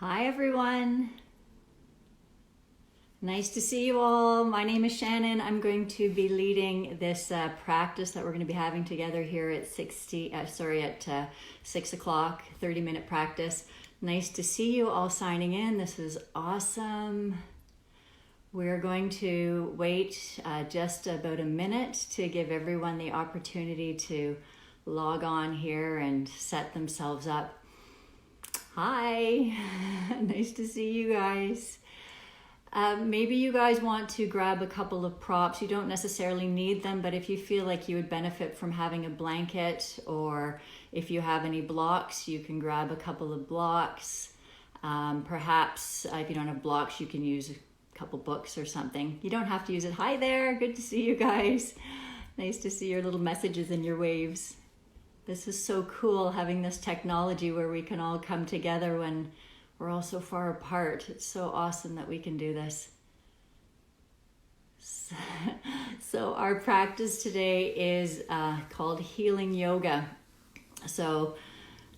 Hi everyone. Nice to see you all. My name is Shannon. I'm going to be leading this practice that we're going to be having together here at 6 o'clock, 30-minute practice. Nice to see you all signing in. This is awesome. We're going to wait just about a minute to give everyone the opportunity to log on here and set themselves up. Hi, nice to see you guys. Maybe you guys want to grab a couple of props. You don't necessarily need them, but if you feel like you would benefit from having a blanket, or if you have any blocks, you can grab a couple of blocks. Perhaps if you don't have blocks, you can use a couple books or something. You don't have to use it. Hi there, good to see you guys. Nice to see your little messages and your waves. This is so cool, having this technology where we can all come together when we're all so far apart. It's so awesome that we can do this. So our practice today is called healing yoga. So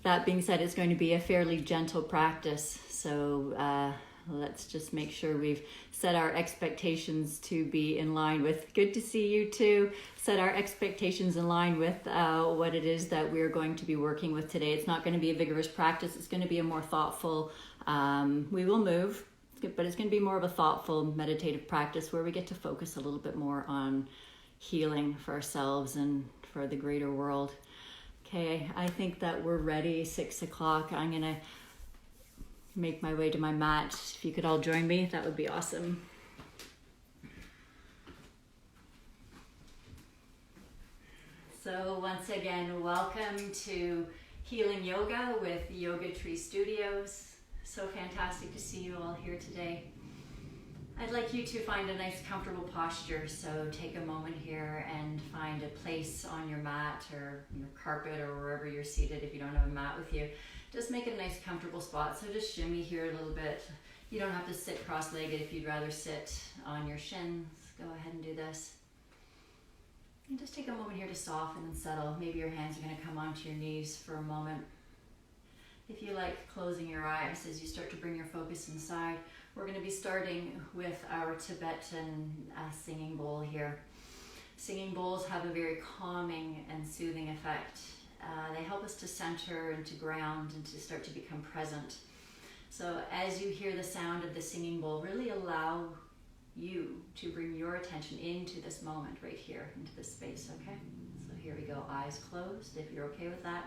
that being said, it's going to be a fairly gentle practice. So let's just make sure we've set our expectations to be in line with, good to see you too, set our expectations in line with what it is that we're going to be working with today. It's not going to be a vigorous practice. It's going to be a more thoughtful, we will move, but it's going to be more of a thoughtful meditative practice where we get to focus a little bit more on healing for ourselves and for the greater world. Okay, I think that we're ready. 6 o'clock. I'm going to make my way to my mat. If you could all join me, that would be awesome. So once again, welcome to Healing Yoga with Yoga Tree Studios. So fantastic to see you all here today. I'd like you to find a nice comfortable posture, so take a moment here and find a place on your mat or your carpet or wherever you're seated if you don't have a mat with you. Just make it a nice comfortable spot. So just shimmy here a little bit. You don't have to sit cross-legged if you'd rather sit on your shins. Go ahead and do this. And just take a moment here to soften and settle. Maybe your hands are going to come onto your knees for a moment. If you like closing your eyes as you start to bring your focus inside, we're going to be starting with our Tibetan singing bowl here. Singing bowls have a very calming and soothing effect. They help us to center and to ground and to start to become present. So as you hear the sound of the singing bowl, really allow you to bring your attention into this moment right here, into this space, okay? So here we go, eyes closed, if you're okay with that.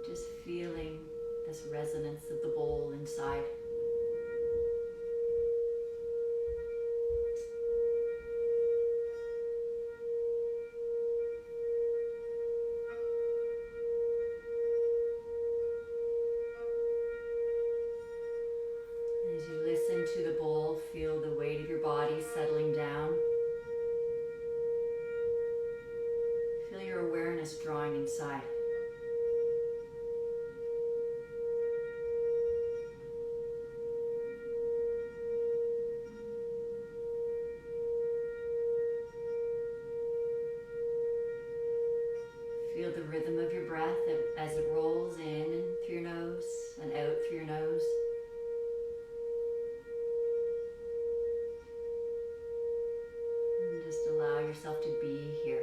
Just feeling this resonance of the bowl inside. As you listen to the bowl, feel the weight of your body settling down. Feel your awareness drawing inside. Feel the rhythm of your breath as it rolls in through your nose and out through your nose. And just allow yourself to be here.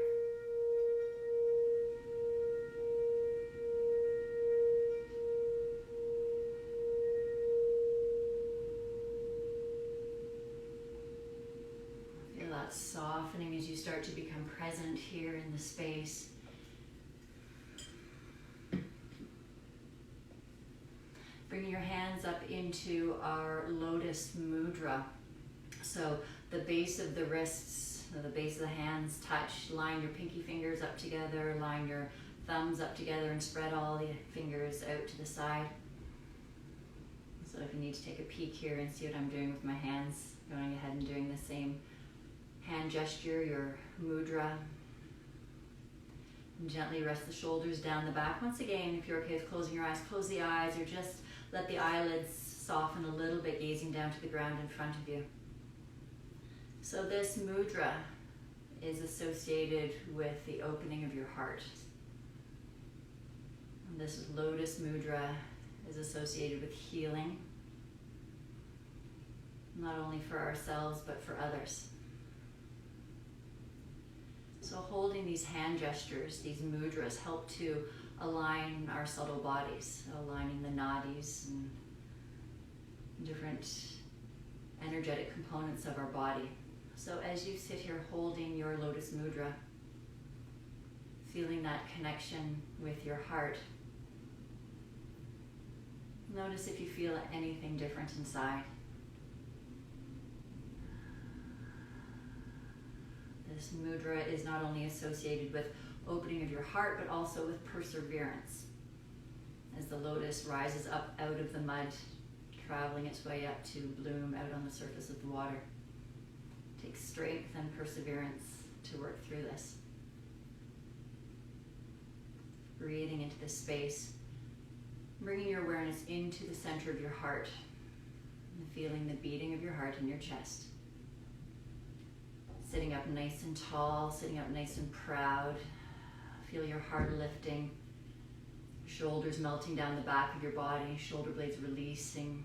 Feel that softening as you start to become present here in the space. Bring your hands up into our lotus mudra. So the base of the wrists, the base of the hands touch. Line your pinky fingers up together, line your thumbs up together, and spread all the fingers out to the side. So if you need to take a peek here and see what I'm doing with my hands, going ahead and doing the same hand gesture, your mudra. And gently rest the shoulders down the back. Once again, if you're okay with closing your eyes, close the eyes, or just let the eyelids soften a little bit, gazing down to the ground in front of you. So this mudra is associated with the opening of your heart. This lotus mudra is associated with healing, not only for ourselves but for others. So holding these hand gestures, these mudras, help to align our subtle bodies, aligning the nadis and different energetic components of our body. So as you sit here holding your lotus mudra, feeling that connection with your heart, notice if you feel anything different inside. This mudra is not only associated with opening of your heart, but also with perseverance. As the lotus rises up out of the mud, traveling its way up to bloom out on the surface of the water. It takes strength and perseverance to work through this. Breathing into this space, bringing your awareness into the center of your heart, and feeling the beating of your heart in your chest. Sitting up nice and tall, sitting up nice and proud. Feel your heart lifting, shoulders melting down the back of your body, shoulder blades releasing.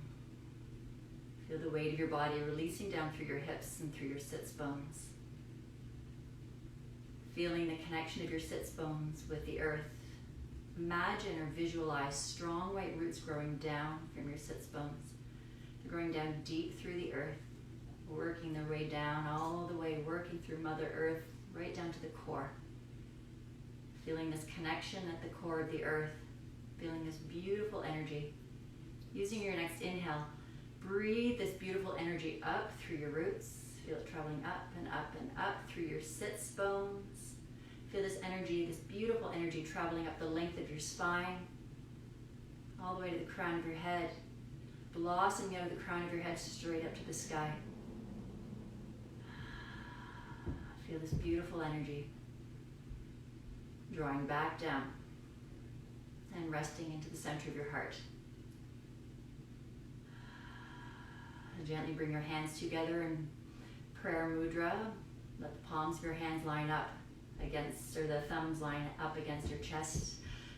Feel the weight of your body releasing down through your hips and through your sits bones. Feeling the connection of your sits bones with the earth. Imagine or visualize strong white roots growing down from your sits bones. They're growing down deep through the earth, working their way down, all the way working through Mother Earth, right down to the core. Feeling this connection at the core of the earth, feeling this beautiful energy. Using your next inhale, breathe this beautiful energy up through your roots. Feel it traveling up and up and up through your sits bones. Feel this energy, this beautiful energy traveling up the length of your spine, all the way to the crown of your head, blossoming out of the crown of your head straight up to the sky. Feel this beautiful energy drawing back down and resting into the center of your heart. And gently bring your hands together in prayer mudra. Let the palms of your hands line up against, or the thumbs line up against your chest.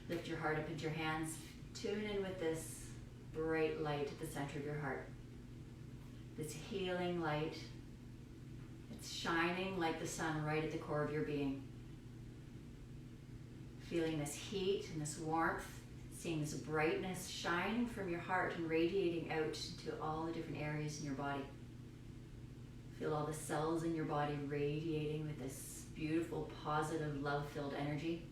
Lift your heart up into your hands. Tune in with this bright light at the center of your heart. This healing light. It's shining like the sun right at the core of your being. Feeling this heat and this warmth, seeing this brightness shining from your heart and radiating out to all the different areas in your body. Feel all the cells in your body radiating with this beautiful, positive, love-filled energy.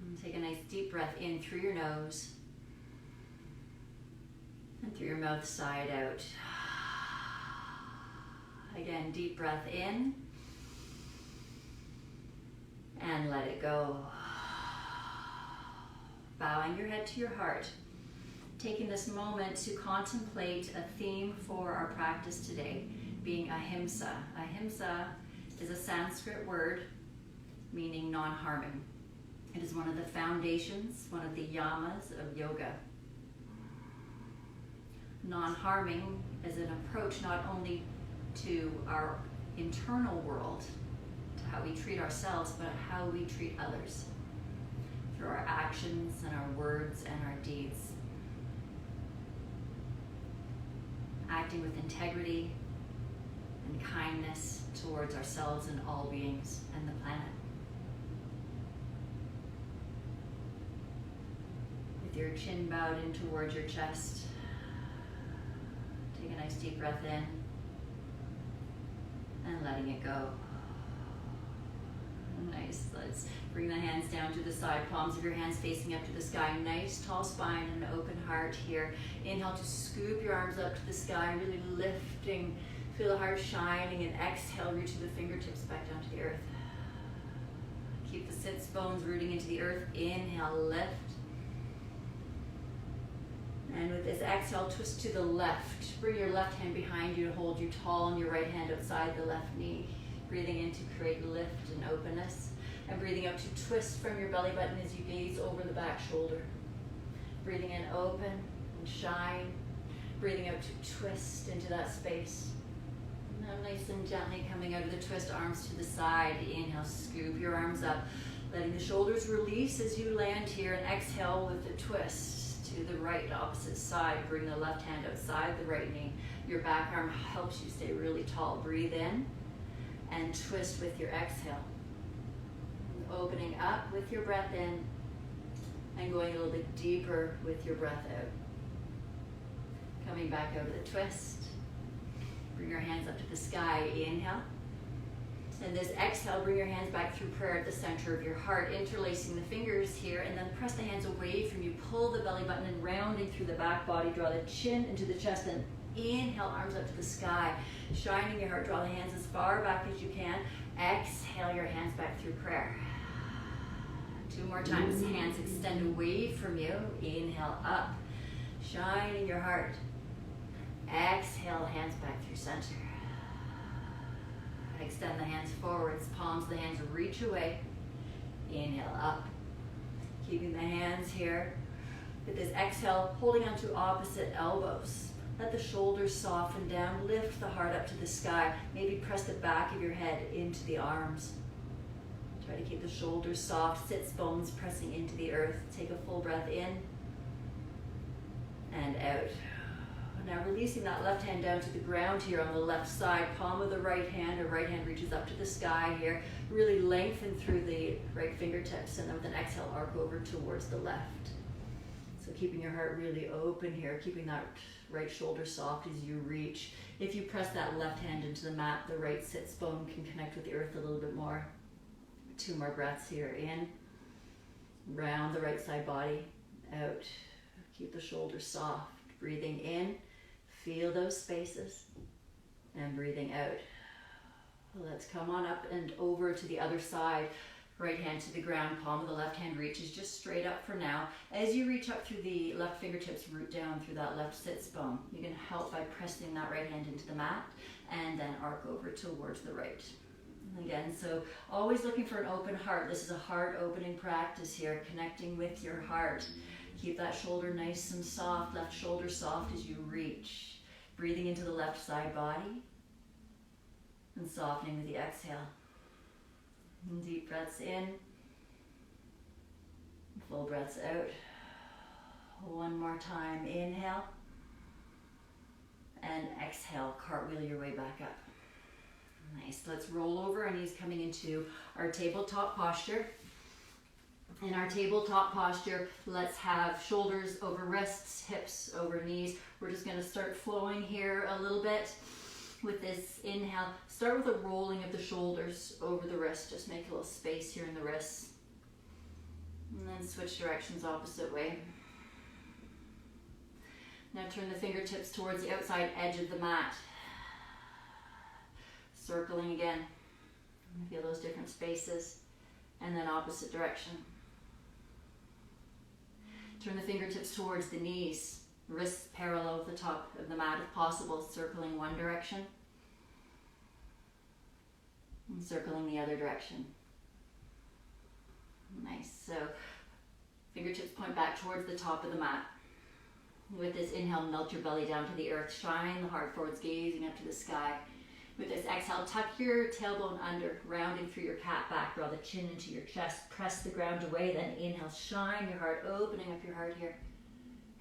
And take a nice deep breath in through your nose and through your mouth side out. Again, deep breath in and let it go. Bowing your head to your heart. Taking this moment to contemplate a theme for our practice today, being ahimsa. Ahimsa is a Sanskrit word meaning non-harming. It is one of the foundations, one of the yamas of yoga. Non-harming is an approach not only to our internal world, to how we treat ourselves, but how we treat others through our actions and our words and our deeds. Acting with integrity and kindness towards ourselves and all beings and the planet. With your chin bowed in towards your chest, take a nice deep breath in and letting it go. Nice. Let's bring the hands down to the side, palms of your hands facing up to the sky. Nice tall spine and open heart here. Inhale to scoop your arms up to the sky, really lifting. Feel the heart shining, and exhale, reach the fingertips back down to the earth. Keep the sits bones rooting into the earth. Inhale, lift. And with this exhale, twist to the left. Bring your left hand behind you to hold you tall and your right hand outside the left knee. Breathing in to create lift and openness. And breathing out to twist from your belly button as you gaze over the back shoulder. Breathing in, open and shine. Breathing out to twist into that space. And Nice and gently coming out of the twist, arms to the side. Inhale, scoop your arms up, letting the shoulders release as you land here, and exhale with the twist to the right, opposite side. Bring the left hand outside the right knee. Your back arm helps you stay really tall. Breathe in and twist with your exhale. Opening up with your breath in and going a little bit deeper with your breath out. Coming back out of the twist. Bring your hands up to the sky. Inhale. And this exhale, bring your hands back through prayer at the center of your heart, interlacing the fingers here, and then press the hands away from you. Pull the belly button and rounding through the back body. Draw the chin into the chest and inhale, arms up to the sky. Shining your heart, draw the hands as far back as you can. Exhale your hands back through prayer. 2 more times. Hands extend away from you. Inhale up. Shining your heart. Exhale, hands back through center. Extend the hands forwards, palms of the hands reach away. Inhale up. Keeping the hands here. With this exhale, holding onto opposite elbows. Let the shoulders soften down. Lift the heart up to the sky. Maybe press the back of your head into the arms. Try to keep the shoulders soft. Sits bones pressing into the earth. Take a full breath in and out. Now releasing that left hand down to the ground here on the left side, palm of the right hand, or right hand reaches up to the sky here. Really lengthen through the right fingertips, and then with an exhale, arc over towards the left. So keeping your heart really open here, keeping that right shoulder soft as you reach. If you press that left hand into the mat, the right sits bone can connect with the earth a little bit more. 2 more breaths here. In, round the right side body, out. Keep the shoulders soft. Breathing in. Feel those spaces, and breathing out. Let's come on up and over to the other side. Right hand to the ground, palm of the left hand reaches just straight up for now. As you reach up through the left fingertips, root down through that left sits bone. You can help by pressing that right hand into the mat and then arc over towards the right. And again, so always looking for an open heart. This is a heart opening practice here, connecting with your heart. Keep that shoulder nice and soft, left shoulder soft as you reach. Breathing into the left side body and softening with the exhale. And deep breaths in, full breaths out. 1 more time, inhale, and exhale, cartwheel your way back up. Nice, let's roll over, our knees coming into our tabletop posture. In our tabletop posture, let's have shoulders over wrists, hips over knees. We're just going to start flowing here a little bit with this inhale. Start with a rolling of the shoulders over the wrist. Just make a little space here in the wrists. And then switch directions opposite way. Now turn the fingertips towards the outside edge of the mat. Circling again. Feel those different spaces. And then opposite direction. Turn the fingertips towards the knees, wrists parallel with the top of the mat if possible, circling one direction and circling the other direction. Nice, so fingertips point back towards the top of the mat. With this inhale, melt your belly down to the earth, shine the heart forwards, gazing up to the sky. With this exhale, tuck your tailbone under, rounding through your cat back, draw the chin into your chest, press the ground away, then inhale, shine your heart, opening up your heart here.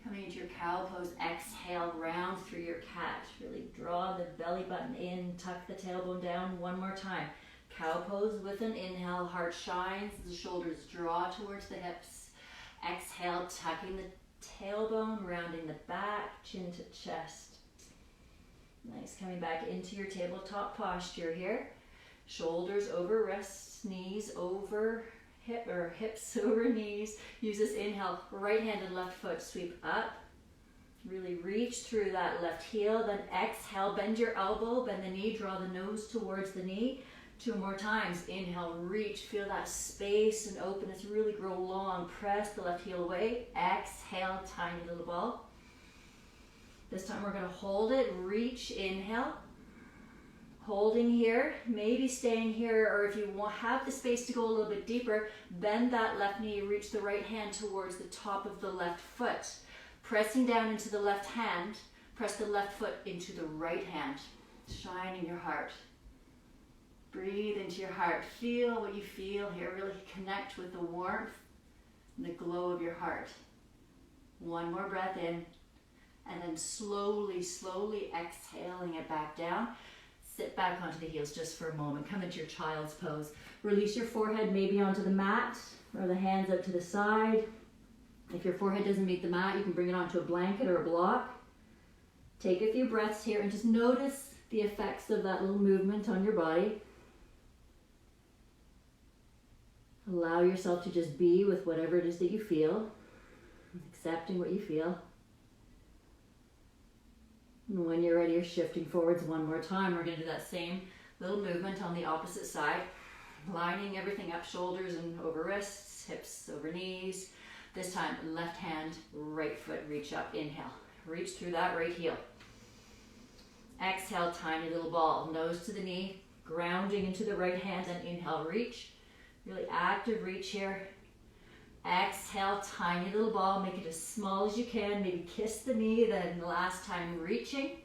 Coming into your cow pose, exhale, round through your cat. Really draw the belly button in, tuck the tailbone down 1 more time. Cow pose with an inhale, heart shines, the shoulders draw towards the hips. Exhale, tucking the tailbone, rounding the back, chin to chest. Nice, coming back into your tabletop posture here. Shoulders over wrists, knees over hips over knees. Use this inhale, right hand and left foot, sweep up. Really reach through that left heel, then exhale, bend your elbow, bend the knee, draw the nose towards the knee. 2 more times, inhale, reach, feel that space and openness, really grow long. Press the left heel away, exhale, tiny little ball. This time we're going to hold it, reach, inhale, holding here, maybe staying here, or if you have the space to go a little bit deeper, bend that left knee, reach the right hand towards the top of the left foot. Pressing down into the left hand, press the left foot into the right hand. Shine in your heart. Breathe into your heart. Feel what you feel here. Really connect with the warmth and the glow of your heart. One more breath in, and then slowly, slowly exhaling it back down. Sit back onto the heels just for a moment. Come into your child's pose. Release your forehead maybe onto the mat, or the hands out to the side. If your forehead doesn't meet the mat, you can bring it onto a blanket or a block. Take a few breaths here and just notice the effects of that little movement on your body. Allow yourself to just be with whatever it is that you feel, accepting what you feel. And when you're ready, you're shifting forwards one more time. We're going to do that same little movement on the opposite side, lining everything up, shoulders and over wrists, hips over knees. This time, left hand, right foot, reach up, inhale. Reach through that right heel. Exhale, tiny little ball, nose to the knee, grounding into the right hand, and inhale, reach. Really active reach here. Exhale, tiny little ball, make it as small as you can. Maybe kiss the knee, then the last time reaching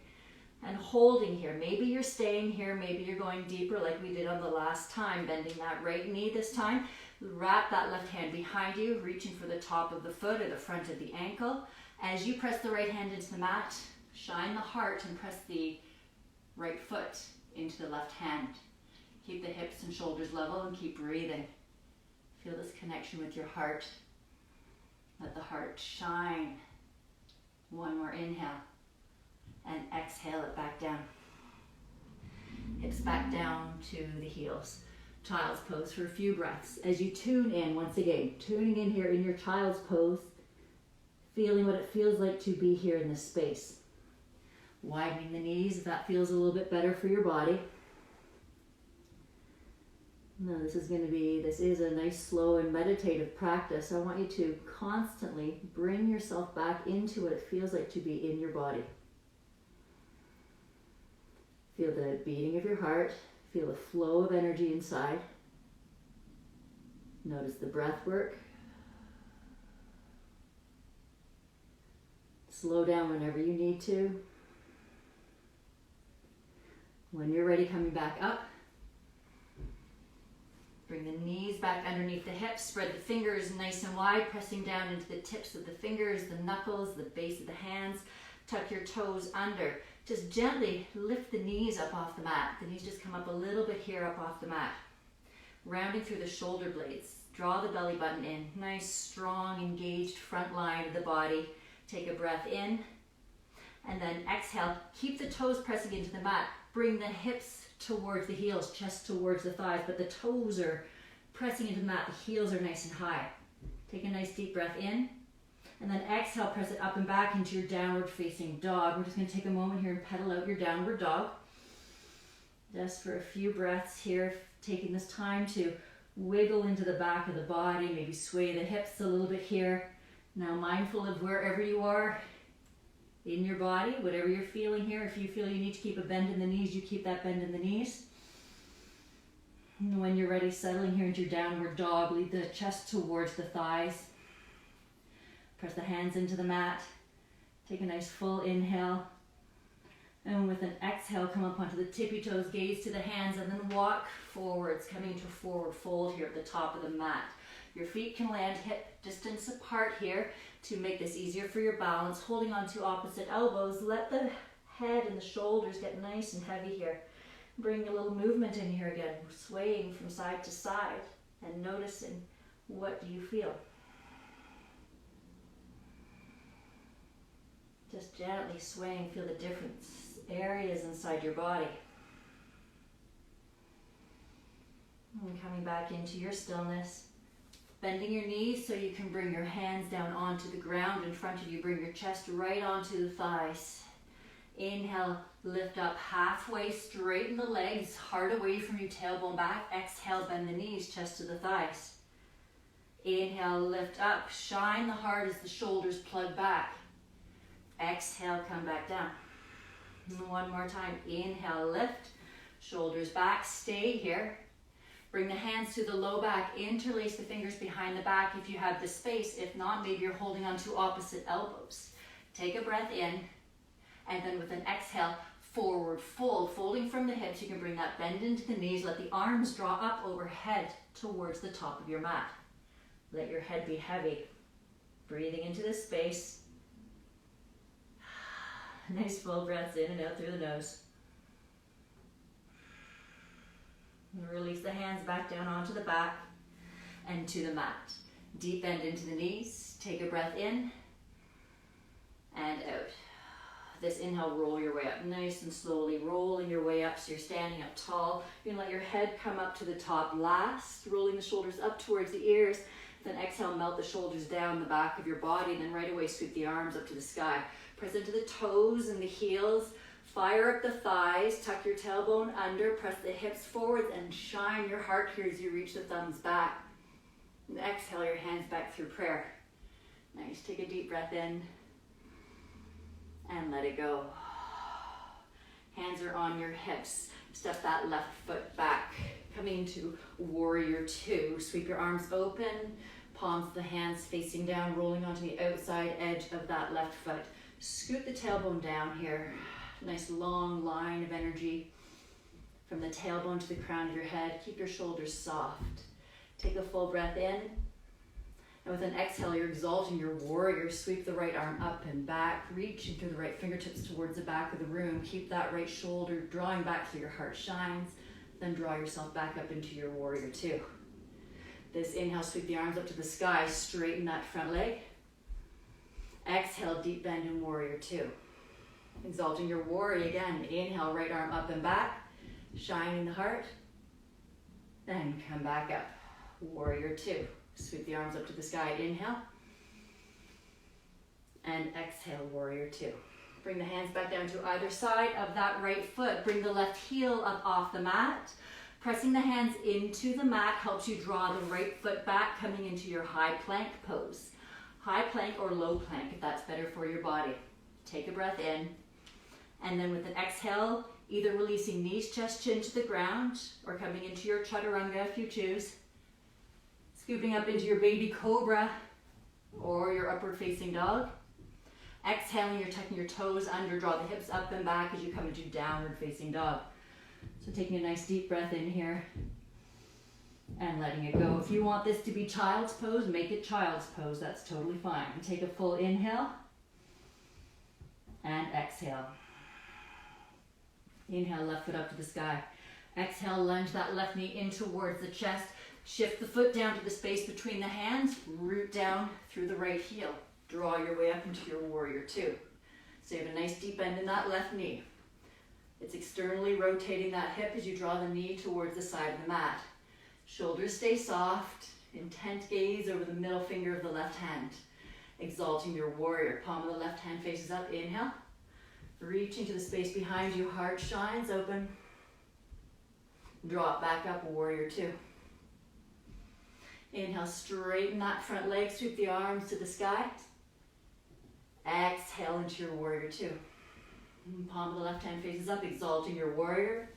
and holding here. Maybe you're staying here, maybe you're going deeper like we did on the last time, bending that right knee this time. Wrap that left hand behind you, reaching for the top of the foot or the front of the ankle. As you press the right hand into the mat, shine the heart and press the right foot into the left hand. Keep the hips and shoulders level and keep breathing. Feel this connection with your heart. Let the heart shine. One more inhale. And exhale it back down. Hips back down to the heels. Child's pose for a few breaths. As you tune in, once again, tuning in here in your child's pose, feeling what it feels like to be here in this space. Widening the knees if that feels a little bit better for your body. Now this is a nice slow and meditative practice. I want you to constantly bring yourself back into what it feels like to be in your body. Feel the beating of your heart. Feel the flow of energy inside. Notice the breath work. Slow down whenever you need to. When you're ready, coming back up. Bring the knees back underneath the hips. Spread the fingers nice and wide, pressing down into the tips of the fingers, the knuckles, the base of the hands. Tuck your toes under. Just gently lift the knees up off the mat. The knees just come up a little bit here up off the mat. Rounding through the shoulder blades. Draw the belly button in. Nice, strong, engaged front line of the body. Take a breath in. And then exhale. Keep the toes pressing into the mat. Bring the hips towards the heels, chest towards the thighs, but the toes are pressing into the mat. The heels are nice and high. Take a nice deep breath in. And then exhale, press it up and back into your downward facing dog. We're just going to take a moment here and pedal out your downward dog. Just for a few breaths here, taking this time to wiggle into the back of the body, maybe sway the hips a little bit here. Now mindful of wherever you are in your body, whatever you're feeling here. If you feel you need to keep a bend in the knees, you keep that bend in the knees. And when you're ready, settling here into your downward dog, lead the chest towards the thighs. Press the hands into the mat. Take a nice full inhale. And with an exhale, come up onto the tippy toes, gaze to the hands, and then walk forwards, coming into a forward fold here at the top of the mat. Your feet can land hip distance apart here to make this easier for your balance. Holding on to opposite elbows, let the head and the shoulders get nice and heavy here. Bring a little movement in here again, swaying from side to side and noticing what do you feel. Just gently swaying, feel the different areas inside your body. And coming back into your stillness. Bending your knees so you can bring your hands down onto the ground in front of you. Bring your chest right onto the thighs. Inhale, lift up halfway, straighten the legs, heart away from you, tailbone back. Exhale, bend the knees, chest to the thighs. Inhale, lift up, shine the heart as the shoulders plug back. Exhale, come back down. And one more time, inhale, lift, shoulders back, stay here. Bring the hands to the low back, interlace the fingers behind the back if you have the space. If not, maybe you're holding on to opposite elbows. Take a breath in, and then with an exhale, Forward fold, folding from the hips. You can bring that bend into the knees. Let the arms draw up overhead towards the top of your mat. Let your head be heavy. Breathing into this space. Nice full breaths in and out through the nose. And release the hands back down onto the back and to the mat. Deep bend into the knees. Take a breath in and out. This inhale, roll your way up nice and slowly, rolling your way up so you're standing up tall. You're gonna let your head come up to the top last, rolling the shoulders up towards the ears. Then exhale, melt the shoulders down the back of your body, and then right away scoop the arms up to the sky. Press into the toes and the heels. Fire up the thighs, tuck your tailbone under, press the hips forward, and shine your heart here as you reach the thumbs back. And exhale your hands back through prayer. Nice, take a deep breath in. And let it go. Hands are on your hips. Step that left foot back. Coming into warrior two. Sweep your arms open. Palms of the hands facing down, rolling onto the outside edge of that left foot. Scoot the tailbone down here. Nice long line of energy from the tailbone to the crown of your head. Keep your shoulders soft. Take a full breath in. And with an exhale, you're exalting your warrior. Sweep the right arm up and back, reaching through the right fingertips towards the back of the room. Keep that right shoulder drawing back so your heart shines. Then draw yourself back up into your warrior two. This inhale, sweep the arms up to the sky, straighten that front leg. Exhale, deep bend in warrior two. Exalting your warrior again. Inhale, right arm up and back, shining the heart. Then come back up, warrior two. Sweep the arms up to the sky, inhale. And exhale, warrior two. Bring the hands back down to either side of that right foot. Bring the left heel up off the mat. Pressing the hands into the mat helps you draw the right foot back, coming into your high plank pose. High plank or low plank, if that's better for your body. Take a breath in. And then with an exhale, either releasing knees, chest, chin to the ground, or coming into your chaturanga if you choose. Scooping up into your baby cobra or your upward facing dog. Exhaling, you're tucking your toes under, draw the hips up and back as you come into downward facing dog. So taking a nice deep breath in here and letting it go. If you want this to be child's pose, make it child's pose. That's totally fine. Take a full inhale and exhale. Inhale, left foot up to the sky. Exhale, lunge that left knee in towards the chest. Shift the foot down to the space between the hands. Root down through the right heel. Draw your way up into your warrior two. So you have a nice deep bend in that left knee. It's externally rotating that hip as you draw the knee towards the side of the mat. Shoulders stay soft. Intent gaze over the middle finger of the left hand. Exalting your warrior. Palm of the left hand faces up. Inhale. Reaching to the space behind you. Heart shines open. Drop back up, warrior two. Inhale, straighten that front leg, sweep the arms to the sky. Exhale into your warrior two. Palm of the left hand faces up, exalting your warrior.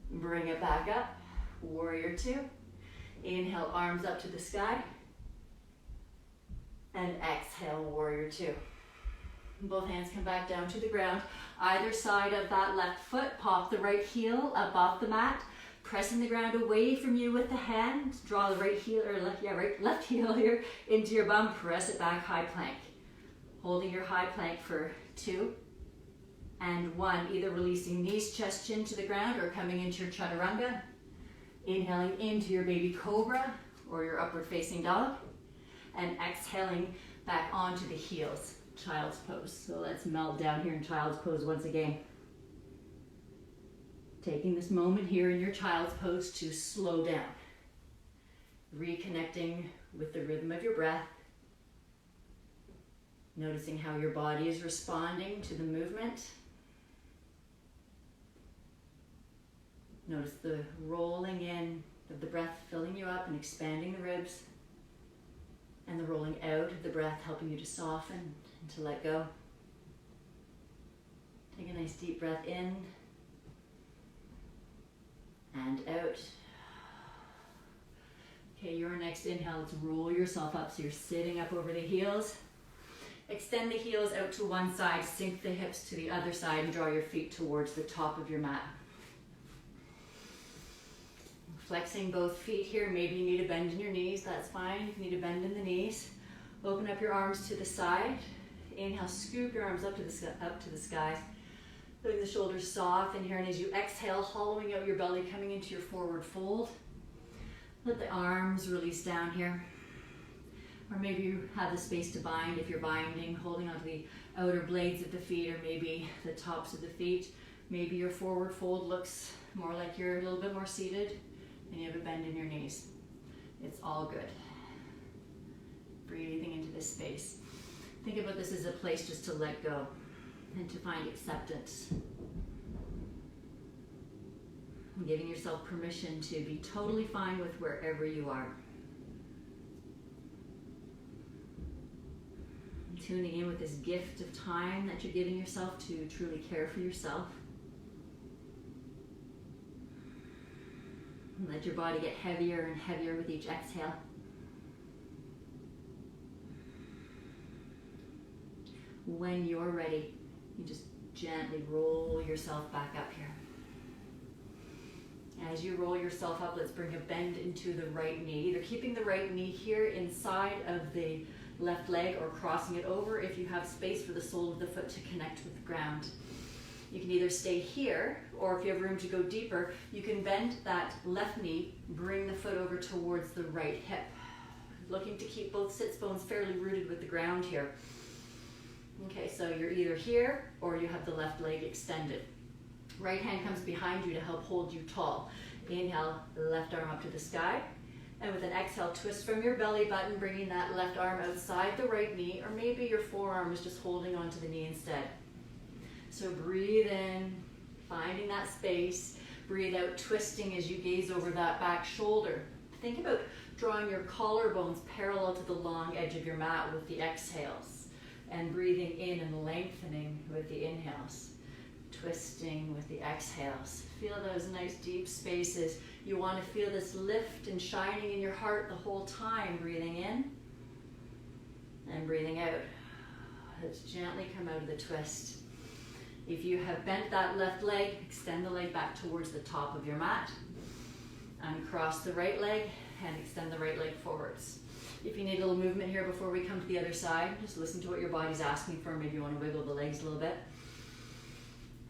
Bring it back up, warrior two. Inhale, arms up to the sky. And exhale, warrior two. Both hands come back down to the ground. Either side of that left foot, pop the right heel up off the mat. Pressing the ground away from you with the hand. Draw the right heel, or left heel here into your bum. Press it back, high plank. Holding your high plank for 2 and 1. Either releasing knees, chest, chin to the ground, or coming into your chaturanga. Inhaling into your baby cobra or your upward facing dog. And exhaling back onto the heels, child's pose. So let's melt down here in child's pose once again. Taking this moment here in your child's pose to slow down. Reconnecting with the rhythm of your breath. Noticing how your body is responding to the movement. Notice the rolling in of the breath filling you up and expanding the ribs. And the rolling out of the breath helping you to soften and to let go. Take a nice deep breath in. And out. Okay, your next inhale, let's roll yourself up so you're sitting up over the heels. Extend the heels out to one side, sink the hips to the other side, and draw your feet towards the top of your mat. Flexing both feet here. Maybe you need a bend in your knees, that's fine. If you need a bend in the knees, open up your arms to the side. Inhale, scoop your arms up to the sky. Feeling the shoulders soften here, and as you exhale, hollowing out your belly, coming into your forward fold. Let the arms release down here. Or maybe you have the space to bind if you're binding, holding onto the outer blades of the feet, or maybe the tops of the feet. Maybe your forward fold looks more like you're a little bit more seated and you have a bend in your knees. It's all good. Breathing into this space. Think about this as a place just to let go and to find acceptance. And giving yourself permission to be totally fine with wherever you are. Tuning in with this gift of time that you're giving yourself to truly care for yourself. And let your body get heavier and heavier with each exhale. When you're ready, you just gently roll yourself back up here. As you roll yourself up, let's bring a bend into the right knee. Either keeping the right knee here inside of the left leg or crossing it over if you have space for the sole of the foot to connect with the ground. You can either stay here, or if you have room to go deeper, you can bend that left knee, bring the foot over towards the right hip. Looking to keep both sits bones fairly rooted with the ground here. Okay, so you're either here or you have the left leg extended. Right hand comes behind you to help hold you tall. Inhale, left arm up to the sky. And with an exhale, twist from your belly button, bringing that left arm outside the right knee, or maybe your forearm is just holding onto the knee instead. So breathe in, finding that space. Breathe out, twisting as you gaze over that back shoulder. Think about drawing your collarbones parallel to the long edge of your mat with the exhales. And breathing in and lengthening with the inhales. Twisting with the exhales. Feel those nice deep spaces. You want to feel this lift and shining in your heart the whole time. Breathing in and breathing out. Let's gently come out of the twist. If you have bent that left leg, extend the leg back towards the top of your mat. Uncross the right leg and extend the right leg forwards. If you need a little movement here before we come to the other side, just listen to what your body's asking for. Maybe you want to wiggle the legs a little bit.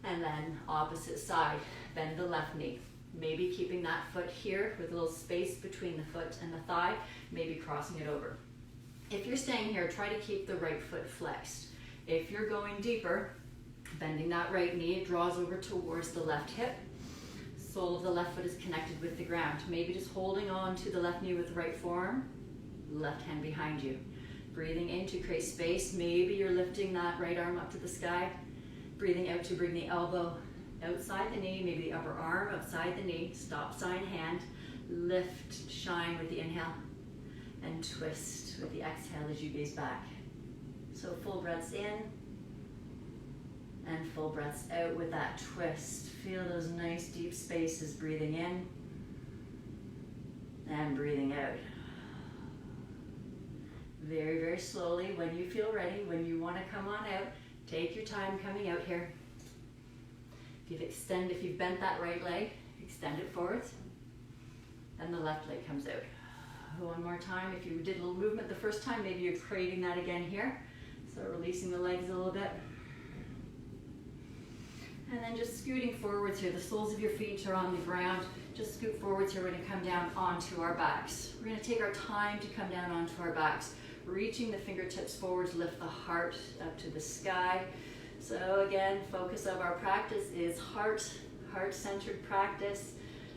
And then opposite side, bend the left knee. Maybe keeping that foot here with a little space between the foot and the thigh, maybe crossing it over. If you're staying here, try to keep the right foot flexed. If you're going deeper, bending that right knee, it draws over towards the left hip. Sole of the left foot is connected with the ground. Maybe just holding on to the left knee with the right forearm, left hand behind you. Breathing in to create space. Maybe you're lifting that right arm up to the sky. Breathing out to bring the elbow outside the knee, maybe the upper arm outside the knee. Stop sign hand. Lift, shine with the inhale. And twist with the exhale as you gaze back. So full breaths in. And full breaths out with that twist. Feel those nice deep spaces. Breathing in. And breathing out. Very, very slowly. When you feel ready, when you want to come on out, take your time coming out here. If you've bent that right leg, extend it forwards. Then the left leg comes out. One more time. If you did a little movement the first time, maybe you're craving that again here. So releasing the legs a little bit. And then just scooting forwards here. The soles of your feet are on the ground. Just scoot forwards here. We're going to come down onto our backs. We're going to take our time to come down onto our backs. Reaching the fingertips forwards, lift the heart up to the sky. So again, focus of our practice is heart-centered practice,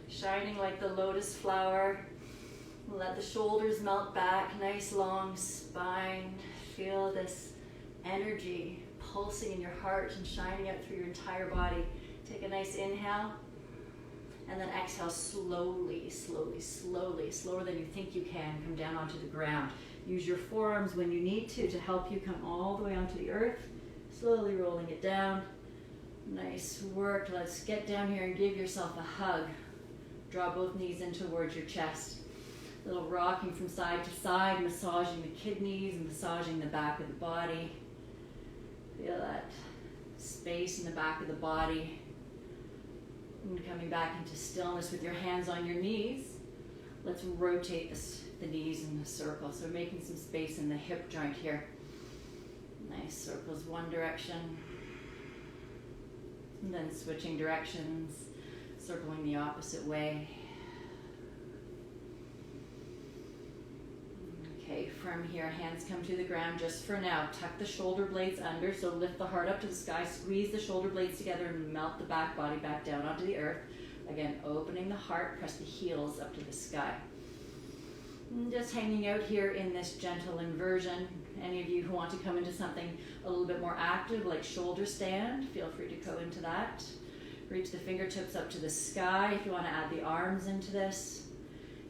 shining like the lotus flower. Let the shoulders melt back, nice long spine. Feel this energy pulsing in your heart and shining out through your entire body. Take a nice inhale. And then exhale slowly, slowly, slowly, slower than you think you can. Come down onto the ground. Use your forearms when you need to help you come all the way onto the earth. Slowly rolling it down. Nice work. Let's get down here and give yourself a hug. Draw both knees in towards your chest. A little rocking from side to side, massaging the kidneys and massaging the back of the body. Feel that space in the back of the body. And coming back into stillness with your hands on your knees. Let's rotate the knees in a circle. So making some space in the hip joint here. Nice circles one direction. And then switching directions, circling the opposite way. Okay, from here, hands come to the ground just for now. Tuck the shoulder blades under, so lift the heart up to the sky, squeeze the shoulder blades together and melt the back body back down onto the earth. Again, opening the heart, press the heels up to the sky. And just hanging out here in this gentle inversion. Any of you who want to come into something a little bit more active, like shoulder stand, feel free to go into that. Reach the fingertips up to the sky if you want to add the arms into this.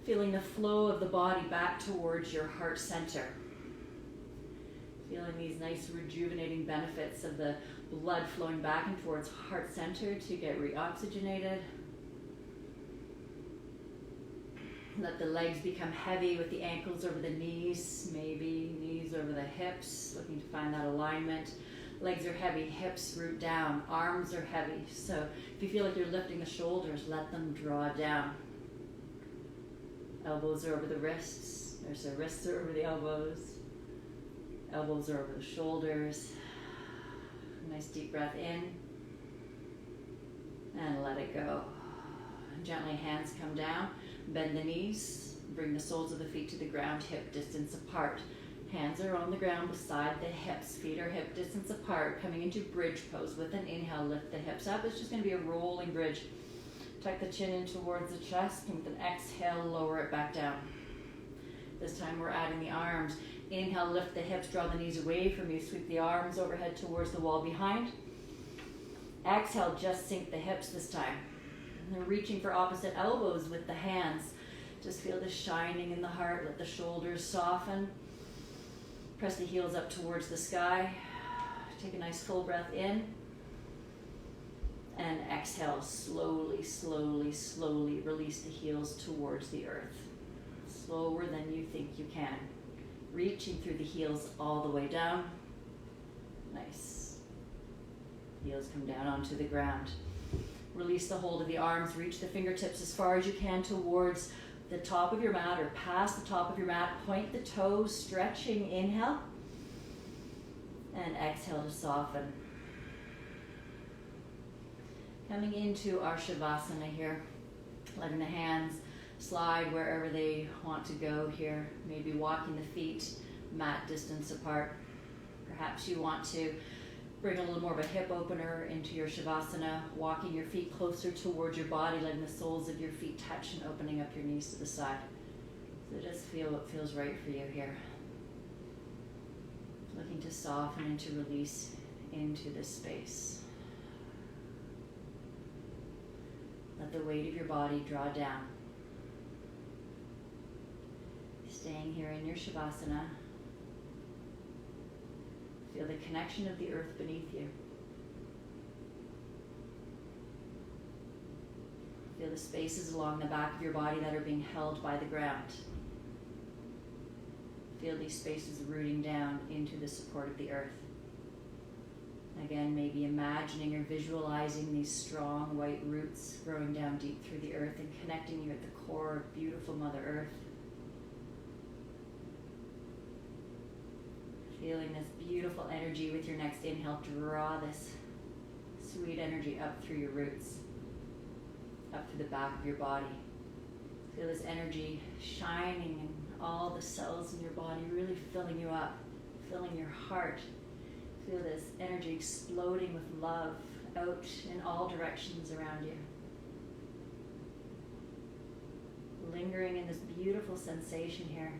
Feeling the flow of the body back towards your heart center. Feeling these nice rejuvenating benefits of the blood flowing back and towards heart center to get reoxygenated. Let the legs become heavy with the ankles over the knees, maybe knees over the hips, looking to find that alignment. Legs are heavy, hips root down, arms are heavy. So if you feel like you're lifting the shoulders, let them draw down. Elbows are over the wrists, so wrists are over the elbows. Elbows are over the shoulders. Nice deep breath in. And let it go. Gently hands come down. Bend the knees, bring the soles of the feet to the ground, hip distance apart. Hands are on the ground beside the hips, feet are hip distance apart, coming into bridge pose. With an inhale, lift the hips up. It's just going to be a rolling bridge. Tuck the chin in towards the chest, and with an exhale, lower it back down. This time we're adding the arms. Inhale, lift the hips, draw the knees away from you, sweep the arms overhead towards the wall behind. Exhale, just sink the hips this time. And then reaching for opposite elbows with the hands. Just feel the shining in the heart. Let the shoulders soften. Press the heels up towards the sky. Take a nice full breath in. And exhale, slowly, slowly, slowly release the heels towards the earth. Slower than you think you can. Reaching through the heels all the way down. Nice. Heels come down onto the ground. Release the hold of the arms, reach the fingertips as far as you can towards the top of your mat or past the top of your mat. Point the toes, stretching, inhale. And exhale to soften. Coming into our Shavasana here. Letting the hands slide wherever they want to go here. Maybe walking the feet mat distance apart. Perhaps you want to bring a little more of a hip opener into your Shavasana, walking your feet closer towards your body, letting the soles of your feet touch and opening up your knees to the side. So just feel what feels right for you here. Looking to soften and to release into this space. Let the weight of your body draw down. Staying here in your Shavasana. Feel the connection of the earth beneath you. Feel the spaces along the back of your body that are being held by the ground. Feel these spaces rooting down into the support of the earth. Again, maybe imagining or visualizing these strong white roots growing down deep through the earth and connecting you at the core of beautiful Mother Earth. Feeling this beautiful energy with your next inhale, draw this sweet energy up through your roots, up through the back of your body. Feel this energy shining in all the cells in your body, really filling you up, filling your heart. Feel this energy exploding with love out in all directions around you. Lingering in this beautiful sensation here.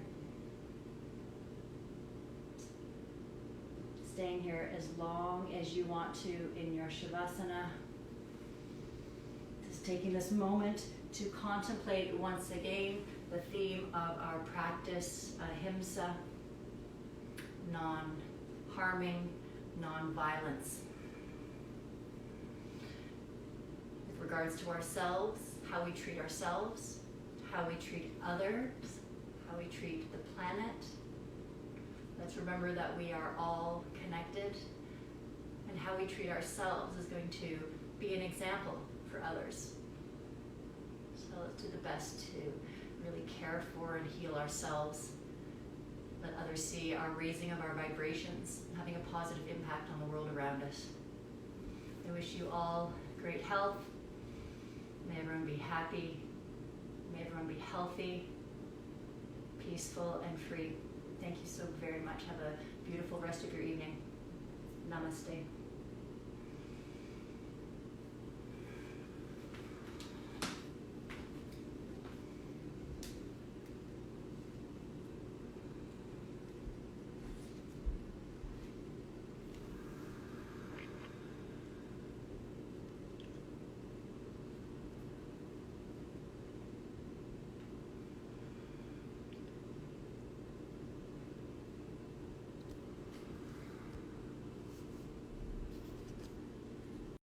Staying here as long as you want to in your Shavasana. Just taking this moment to contemplate once again the theme of our practice, ahimsa, non-harming, non-violence. With regards to ourselves, how we treat ourselves, how we treat others, how we treat the planet. Let's remember that we are all connected And how we treat ourselves is going to be an example for others. So let's do the best to really care for and heal ourselves. Let others see our raising of our vibrations, having a positive impact on the world around us. I wish you all great health. May everyone be happy. May everyone be healthy, peaceful, and free. Thank you so very much. Have a beautiful rest of your evening. Namaste.